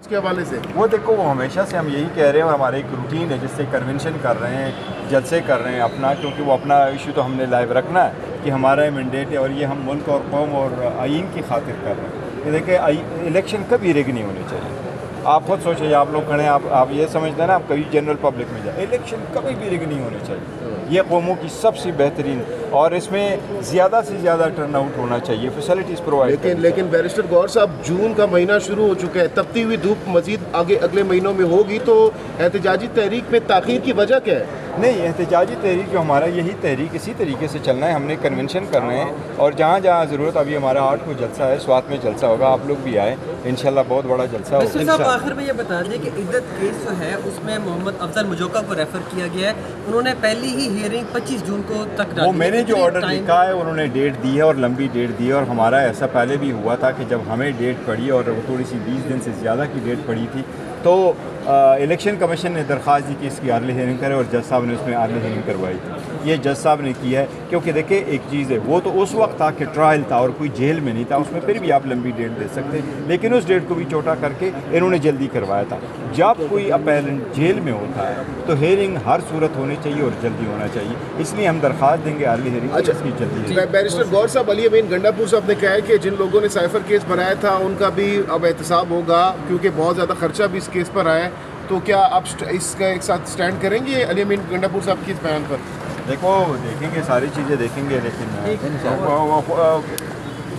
اس کے حوالے سے وہ دیکھو وہ ہمیشہ سے ہم یہی کہہ رہے ہیں اور ہمارا ایک روٹین ہے جس سے کنونشن کر رہے ہیں، جلسے کر رہے ہیں اپنا، کیونکہ وہ اپنا ایشو تو ہم نے لائیو رکھنا ہے کہ ہمارا مینڈیٹ ہے اور یہ ہم ملک اور قوم اور آئین کی خاطر کر رہے ہیں. یہ دیکھیں الیکشن کبھی ریگ نہیں ہونی چاہیے. آپ خود سوچیں، آپ لوگ کھڑے ہیں، آپ یہ سمجھتے ہیں نا، آپ کبھی جنرل پبلک میں جائیں، الیکشن کبھی بھی ریگ نہیں ہونے چاہیے. یہ قوموں کی سب سے بہترین اور اس میں زیادہ سے زیادہ ٹرن آؤٹ ہونا چاہیے، فیسلٹیز پرووائڈ. لیکن بیرسٹر غور صاحب، جون کا مہینہ شروع ہو چکا ہے، تپتی ہوئی دھوپ مزید آگے اگلے مہینوں میں ہوگی، تو احتجاجی تحریک میں تاخیر کی وجہ کیا ہے؟ نہیں، احتجاجی تحریک جو ہمارا یہی تحریک اسی طریقے سے چلنا ہے. ہم نے کنونشن کرنا ہے اور جہاں جہاں ضرورت، ابھی ہمارا 8 کو جلسہ ہے، سوات میں جلسہ ہوگا، آپ لوگ بھی آئیں انشاءاللہ، بہت بڑا جلسہ ہوگا صاحب. آخر میں یہ بتا دیں کہ عدت کیس جو ہے اس میں محمد افضل مجوکا کو ریفر کیا گیا ہے. انہوں نے پہلی ہی ہیئرنگ 25 جون کو تک ڈالی. وہ میں نے جو آرڈر لکھا ہے انہوں نے ڈیٹ دی ہے اور لمبی ڈیٹ دی ہے، اور ہمارا ایسا پہلے بھی ہوا تھا کہ جب ہمیں ڈیٹ پڑی اور وہ تھوڑی سی 20 دن سے زیادہ کی ڈیٹ پڑی تھی تو الیکشن کمیشن نے درخواست دی کہ اس کی ارلی ہیئرنگ کرے اور جج صاحب نے اس میں ارلی ہیئرنگ کروائی تھی. یہ جج صاحب نے کیا ہے، کیونکہ دیکھیں ایک چیز ہے، وہ تو اس وقت تھا کہ ٹرائل تھا اور کوئی جیل میں نہیں تھا، اس میں پھر بھی آپ لمبی ڈیٹ دے سکتے، لیکن اس ڈیٹ کو بھی چھوٹا کر کے انہوں نے جلدی کروایا تھا. جب کوئی اپیلنٹ جیل میں ہوتا ہے تو ہیئرنگ ہر صورت ہونی چاہیے اور جلدی ہونا چاہیے، اس لیے ہم درخواست دیں گے ارلی ہیئرنگ اس کی جلدی. بیرسٹر غور صاحب، علی امین گنڈا پور صاحب نے کہا ہے کہ جن لوگوں نے سائفر کیس بنایا تھا ان کا بھی اب احتساب ہوگا، کیونکہ بہت زیادہ خرچہ بھی اس کیس پر آیا ہے. تو کیا آپ اس کا ایک ساتھ سٹینڈ کریں گے علی امین گنڈا پور صاحب کی اس بیان پر؟ دیکھو دیکھیں گے، ساری چیزیں دیکھیں گے، لیکن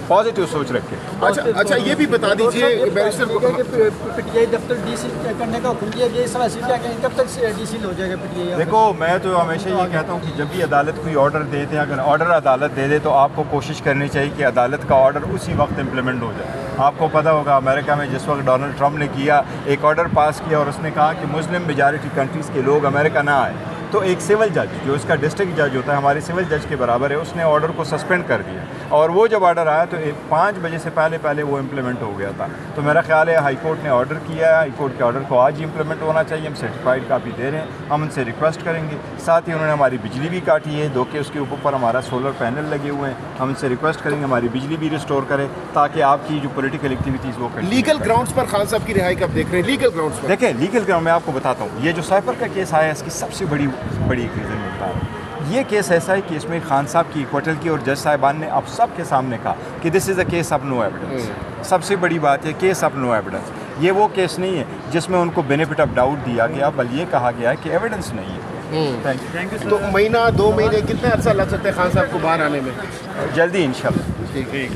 پازیٹیو سوچ رکھے. اچھا یہ بھی بتا دیجیے بیرسٹر، پی ٹی آئی دفتر ڈی سی کرنے کا حکم دیا گیا، اس طرح سے کیا کہیں کب تک ڈی سی ہو جائے گا پی ٹی آئی؟ دیکھو میں تو ہمیشہ یہ کہتا ہوں کہ جب بھی عدالت کوئی آرڈر دے دے، اگر آرڈر عدالت دے دے تو آپ کو کوشش کرنی چاہیے کہ عدالت کا آرڈر اسی وقت امپلیمنٹ ہو جائے. آپ کو پتہ ہوگا امریکہ میں جس وقت ڈونلڈ ٹرمپ نے کیا، ایک آرڈر پاس کیا اور اس نے کہا کہ مسلم میجارٹی کنٹریز کے لوگ امریکہ نہ آئے، تو ایک سول جج جو اس کا ڈسٹرکٹ جج ہوتا ہے، ہمارے سول جج کے برابر ہے، اس نے آرڈر کو سسپینڈ کر دیا، اور وہ جب آرڈر آیا تو 5 بجے سے پہلے وہ امپلیمنٹ ہو گیا تھا. تو میرا خیال ہے ہائی کورٹ نے آرڈر کیا ہے، ہائی کورٹ کے آرڈر کو آج ہی امپلیمنٹ ہونا چاہیے. ہم سرٹیفائڈ کاپی دے رہے ہیں، ہم ان سے ریکویسٹ کریں گے. ساتھ ہی انہوں نے ہماری بجلی بھی کاٹی ہے، دو کہ اس کے اوپر ہمارا سولر پینل لگے ہوئے ہیں، ہم ان سے ریکویسٹ کریں گے ہماری بجلی بھی ریسٹور کریں تاکہ آپ کی جو پولیٹیکل ایکٹیویٹیز وہ کریں. لیگل گراؤنڈز پر خان صاحب کی رہائی کب دیکھ رہے ہیں؟ لیگل گراؤنڈز پر دیکھیں، لیگل گراؤنڈ میں آپ کو بتاتا ہوں، یہ جو سائفر کا کیس آیا ہے اس کی سب سے بڑی ایک ریزن ملتا ہے. یہ کیس ایسا ہے کہ اس میں خان صاحب کی ایکویٹل کی اور جج صاحبان نے اب سب کے سامنے کہا کہ this is a case of no evidence. سب سے بڑی بات ہے کیس آف نو ایویڈنس. یہ وہ کیس نہیں ہے جس میں ان کو بینیفٹ آف ڈاؤٹ دیا گیا، بل یہ کہا گیا ہے کہ ایویڈنس نہیں ہے. Thank you. تو مہینہ 2 مہینے کتنے عرصہ لگ سکتے ہیں خان صاحب کو باہر آنے میں؟ جلدی انشاءاللہ. ٹھیک ہے.